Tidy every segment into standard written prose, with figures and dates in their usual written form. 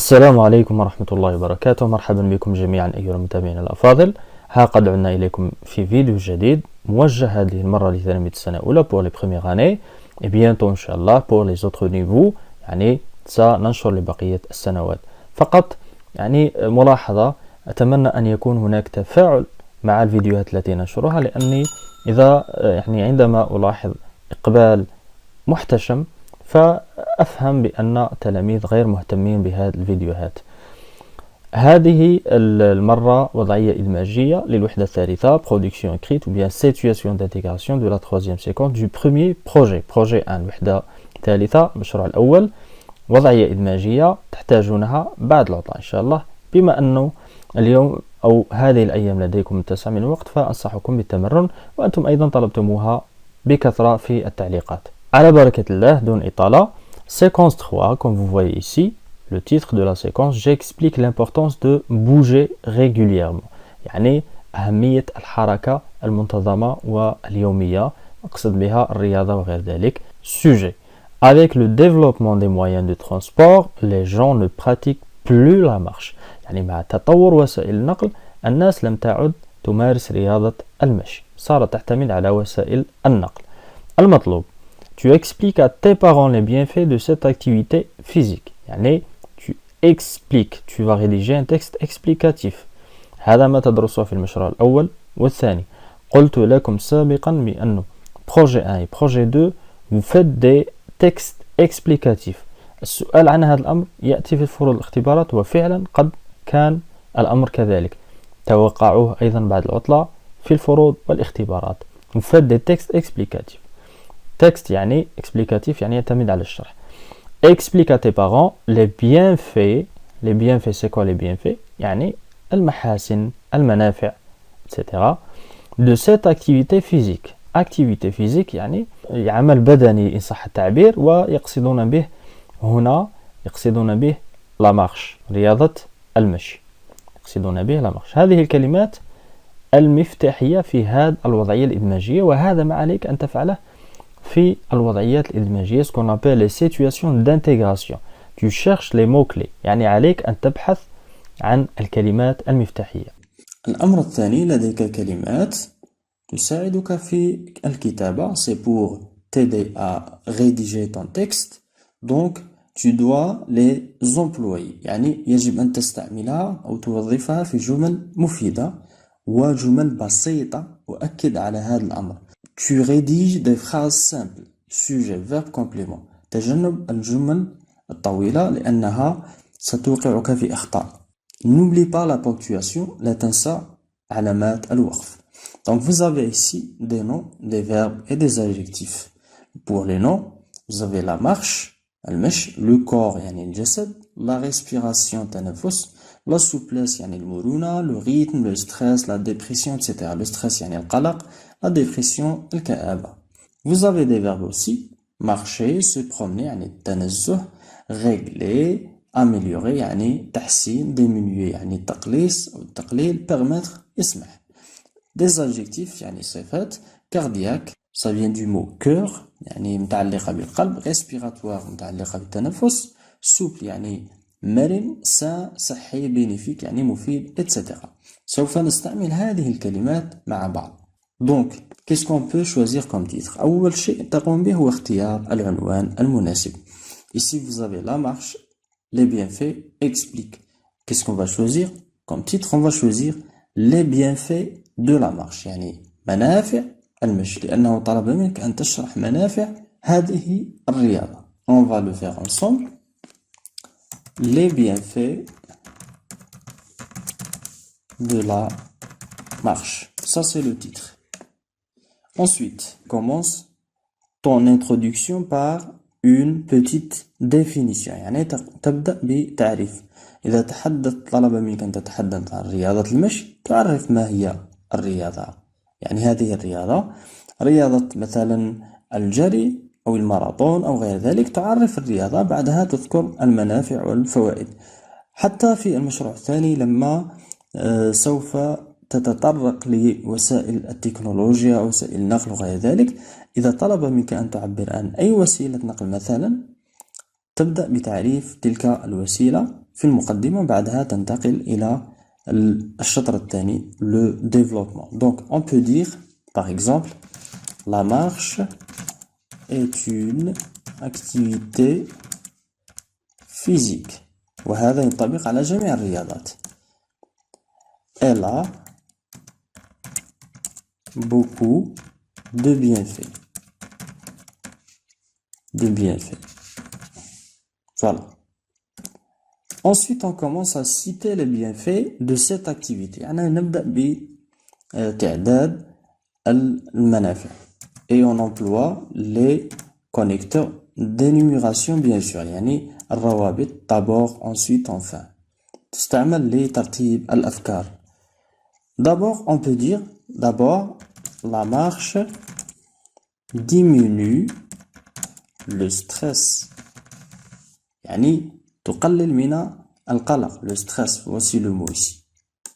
السلام عليكم ورحمة الله وبركاته. مرحبا بكم جميعا أيها المتابعين الأفاضل. ها قد عدنا إليكم في فيديو جديد موجه هذه المرة لتلاميذ السنة الأولى pour les premières années et bientôt إن شاء الله pour les autres niveaux، يعني سننشر لبقية السنوات. فقط يعني ملاحظة، أتمنى أن يكون هناك تفاعل مع الفيديوهات التي ننشرها، لأني إذا يعني عندما ألاحظ إقبال محتشم فأفهم بأن التلاميذ غير مهتمين بهذه الفيديوهات. هذه المرة وضعية إدماجية للوحدة الثالثة Production écrite ou bien Situation d'intégration de la troisième séquence du premier projet 1. الوحدة الثالثة المشروع الأول، وضعية إدماجية تحتاجونها بعد العطلة إن شاء الله. بما أنه اليوم أو هذه الأيام لديكم متسع من الوقت، فأنصحكم بالتمرن، وأنتم أيضا طلبتموها بكثرة في التعليقات. على بركة الله دون إطالة. Séquence 3, comme vous voyez ici, le titre de la séquence, j'explique l'importance de bouger régulièrement. يعني أهمية الحركة المنتظمة واليومية، أقصد بها الرياضة وغير ذلك. Sujet. Avec le développement des moyens de transport, les gens ne pratiquent plus la marche. يعني مع تطور وسائل النقل، الناس لم تعد تمارس رياضة المشي، صارت تعتمد على وسائل النقل. المطلوب: tu expliques à tes parents les bienfaits de cette activité physique. يعني tu expliques، tu vas rédiger un texte explicatif. هذا ما تدرسه في المشروع الأول والثاني. قلت لكم سابقا بأنه projet 1 et projet 2 vous faites des textes explicatifs. السؤال عن هذا الأمر يأتي في الفروض الاختبارات، وفعلا قد كان الأمر كذلك. توقعوه أيضا بعد العطلة في الفروض والاختبارات. vous faites des textes explicatifs. texte يعني explicatif يعني يعتمد على الشرح. explique à tes parents les bienfaits. les bienfaits c'est quoi les bienfaits؟ يعني المحاسن، المنافع etc. de cette activité physique. activité physique يعني عمل بدني إن صح التعبير، ويقصدون به هنا la marche، رياضة المشي، يقصدون به la marche. هذه الكلمات المفتاحية في هذه الوضعية الإدماجية، وهذا ما عليك أن تفعله في الوضعيات الإدماجية، ce qu'on appelle les situations d'intégration. tu cherches les mots-clés، يعني عليك أن تبحث عن الكلمات المفتاحية. الأمر الثاني، لديك كلمات تساعدك في الكتابة. c'est pour t'aider à rédiger ton texte. donc tu dois les employer، يعني يجب أن تستعملها أو توظفها في جمل مفيدة وجمل بسيطة. أؤكد على هذا الأمر. tu rédiges des phrases simples. sujet verbe complément. تجنب الجمل الطويلة لأنها ستوقعك في أخطاء. n'oublie pas la ponctuation، لا تنسى علامات الوقف. donc vous avez ici des noms, des verbes et des adjectifs. pour les noms, vous avez la marche المشي، le corps يعني الجسد، la respiration تنفس، la souplesse يعني المرونة، le rythme، le stress، la dépression etc. le stress يعني القلق، la dépression الكآبة. vous avez des verbes aussi: marcher، se promener يعني التنزه، régler améliorer يعني تحسين، diminuer يعني التقليص أو التقليل، permettre يسمح. des adjectifs يعني صفات: cardiaque ça vient du mot cœur يعني متعلقة بالقلب، respiratoire متعلقة بالتنفس، souple يعني مرن، sain صحي، bénéfique يعني مفيد etc. سوف نستعمل هذه الكلمات مع بعض. donc qu'est-ce qu'on peut choisir comme titre؟ أول شيء تقوم به هو اختيار العنوان المناسب. ici vous avez la marche، les bienfaits, explique. qu'est-ce qu'on va choisir comme titre؟ on va choisir les bienfaits de la marche، يعني منافع المشي، لأنه طلب منك أن تشرح منافع هذه الرياضة. on va le faire ensemble. les bienfaits de la marche. ça c'est le titre. ensuite commence ton introduction par une petite définition، يعني تبدأ بتعريف. إذا طلب منك أن تتحدث عن رياضة المشي، تعرف ما هي الرياضة. يعني هذه الرياضة رياضة مثلا الجري أو الماراثون أو غير ذلك، تعرف الرياضة، بعدها تذكر المنافع والفوائد. حتى في المشروع الثاني لما سوف تتطرق لوسائل التكنولوجيا أو وسائل النقل وغير ذلك، إذا طلب منك أن تعبر عن أي وسيلة نقل مثلا، تبدأ بتعريف تلك الوسيلة في المقدمة، بعدها تنتقل إلى الشطر الثاني le développement. Donc on peut dire par exemple la marche est une activité physique. وهذا ينطبق على جميع الرياضات. Elle a beaucoup de bienfaits. Voilà. Ensuite, on commence à citer les bienfaits de cette activité. أنا نبدأ بتعداد المنافع. Et on emploie les connecteurs d'énumération bien sûr. يعني الروابط d'abord, ensuite, enfin. تستعمل لترتيب الأفكار. D'abord, on peut dire d'abord la marche diminue le stress. يعني تقلل من القلق. Le stress, voici le mot ici.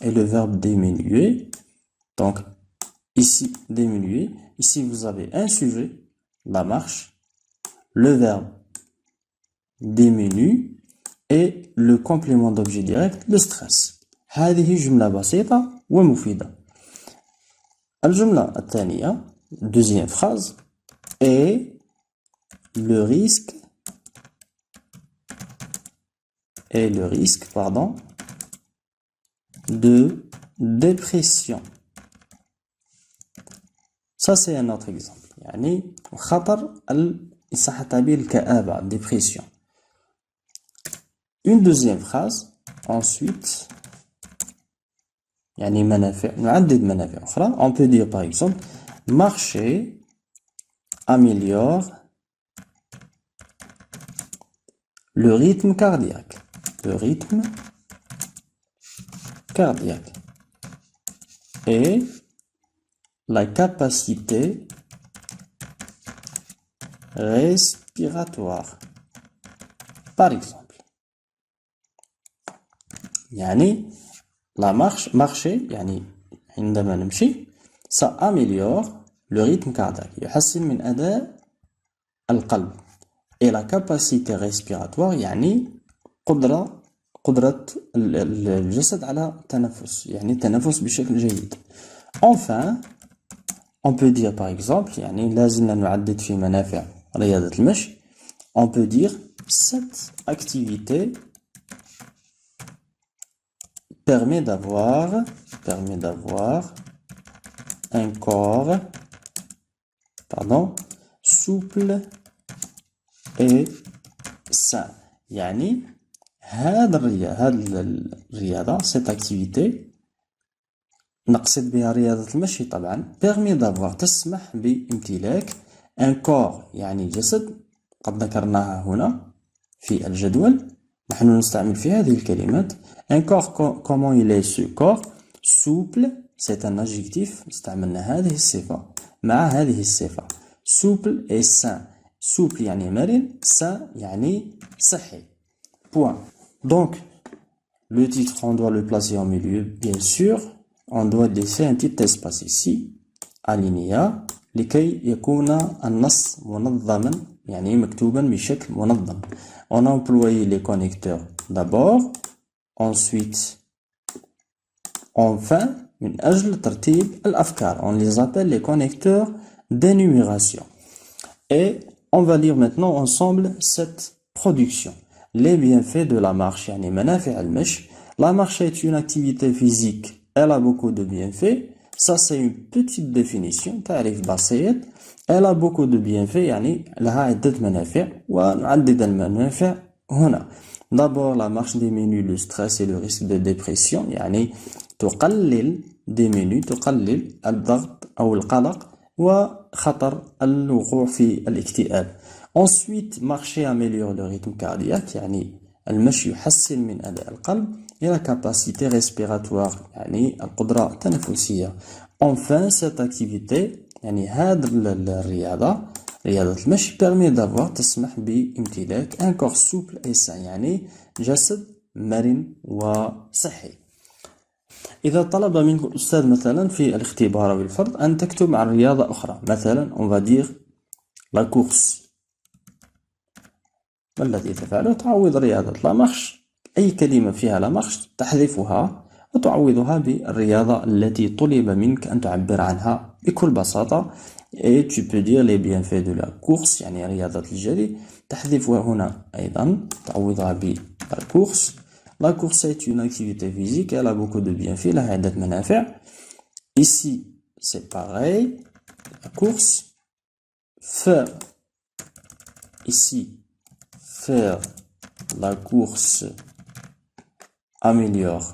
Et le verbe diminuer. Donc, ici, diminuer. Ici, vous avez un sujet, la marche. Le verbe diminue. Et le complément d'objet direct, le stress. هذه جملة بسيطة ومفيدة. الجملة الثانية, deuxième phrase, et le risque de dépression. Ça c'est un autre exemple. يعني خطر صح التعبير الكآبة, dépression. Une deuxième phrase, ensuite, يعني منافع, نعدد منافع أخرى. On peut dire par exemple, marcher améliore le rythme cardiaque. Et la capacité respiratoire. Par exemple. يعني la marcher يعني عندما نمشي ça améliore le rythme cardiaque, يحسن من أداء القلب. et la capacité respiratoire يعني قدرة الجسد على التنفس, يعني التنفس بشكل جيد. Enfin, on peut dire par exemple, يعني لازلنا نعدد في منافع رياضة المشي. On peut dire cette activité permet d'avoir un corps souple et sain. يعني هذا الرياضة cette activité نقصد بها رياضة المشي طبعا permet d'avoir تسمح بامتلاك un corps يعني جسد, قد ذكرناها هنا في الجدول. نحن نستعمل في هذه الكلمات un corps, comment il est ce corps, souple, c'est un adjectif, استعملنا هذه الصفة مع هذه الصفة, souple et sain. souple يعني مرن, sain يعني صحي. Point. Donc, le titre, on doit le placer au milieu, bien sûr. On doit laisser un petit espace ici, alinéa, لكي يكون النص منظما, يعني مكتوبا بشكل منظم. On a employé les connecteurs d'abord, ensuite, enfin, من أجل ترتيب الأفكار. On les appelle les connecteurs d'énumération. Et on va lire maintenant ensemble cette production. Les bienfaits de la marche, يعني منافع المشي. La marche est une activité physique. Elle a beaucoup de bienfaits. Ça, c'est une petite définition. تعريف بسيط. Elle a beaucoup de bienfaits, يعني لها عدة منافع. ونعدد المنافع هنا. D'abord, la marche diminue le stress et le risque de dépression. يعني تقلل الضغط أو القلق وخطر الوقوع في الاكتئاب. Ensuite, marcher améliore le rythme cardiaque, يعني المشي يحسن من أداء القلب. et la capacité respiratoire, يعني القدرة التنفسية. Enfin, cette activité, يعني هذه الرياضة, رياضة المشي, permet d'avoir, تسمح بامتلاك un corps souple et sain, يعني جسد مرن وصحي. إذا طلب منك الأستاذ مثلا في الاختبار أو الفرض أن تكتب عن رياضة أخرى, مثلا on va dire la course, ما الذي تفعله؟ تعوض رياضة la marche أي كلمة فيها لا مارش تحذفها وتعوضها بالرياضة التي طلب منك أن تعبر عنها بكل بساطة. et tu peux dire les bienfaits de la course يعني رياضة الجري، تحذفها هنا أيضا تعوضها ب la course. La course est une activité physique, elle a beaucoup de bienfaits، لها عدة منافع. Ici c'est pareil، la course. Faire, ici, faire la course améliore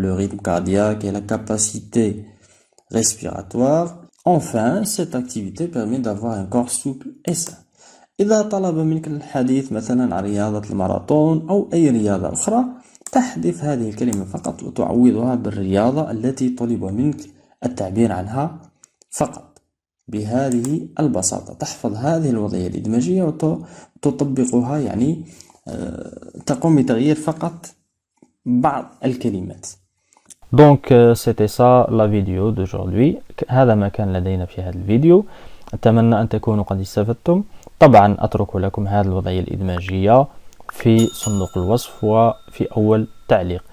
le rythme cardiaque et la capacité respiratoire. Enfin, cette activité permet d'avoir un corps souple et sain. إذا طلب منك الحديث مثلا عن رياضة الماراثون أو أي رياضة أخرى، تحذف هذه الكلمة فقط وتعوضها بالرياضة التي طلب منك التعبير عنها فقط. بهذه البساطة تحفظ هذه الوضعية الإدماجية وتطبقها، يعني تقوم بتغيير فقط بعض الكلمات. Donc c'était ça la vidéo d'aujourd'hui. هذا ما كان لدينا في هذا الفيديو. أتمنى أن تكونوا قد استفدتم. طبعا أترك لكم هذه الوضعية الإدماجية في صندوق الوصف وفي أول تعليق.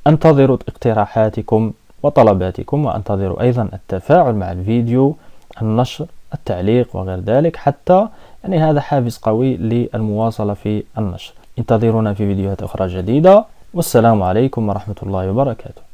أنتظر اقتراحاتكم وطلباتكم، وأنتظر أيضا التفاعل مع الفيديو، النشر، التعليق وغير ذلك، حتى يعني هذا حافز قوي للمواصلة في النشر. انتظرونا في فيديوهات أخرى جديدة، والسلام عليكم ورحمة الله وبركاته.